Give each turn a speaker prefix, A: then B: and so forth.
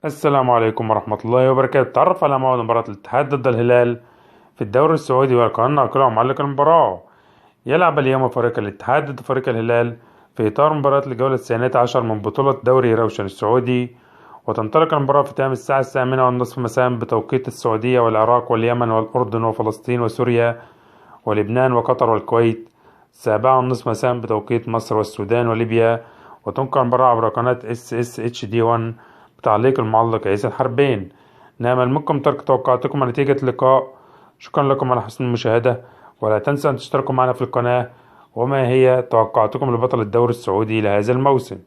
A: السلام عليكم ورحمة الله وبركاته. تعرف على موعد مباراة الاتحاد ضد الهلال في الدوري السعودي، والقناة ناقلة ومعلق المباراة. يلعب اليوم فريق الاتحاد ضد فريق الهلال في إطار مباراة الجولة الثانية عشر من بطولة دوري روشن السعودي، وتنطلق المباراة في تمام الساعة 8:30 مساء بتوقيت السعودية والعراق واليمن والأردن وفلسطين وسوريا ولبنان وقطر والكويت، 7:30 مساء بتوقيت مصر والسودان وليبيا. وتنقل المباراة عبر قناة SSHD1 بتعليق المعلق عيسى الحربين. نأمل منكم ترك توقعاتكم عن نتيجة اللقاء. شكرا لكم على حسن المشاهدة، ولا تنسوا أن تشتركوا معنا في القناة. وما هي توقعاتكم لبطل الدوري السعودي لهذا الموسم؟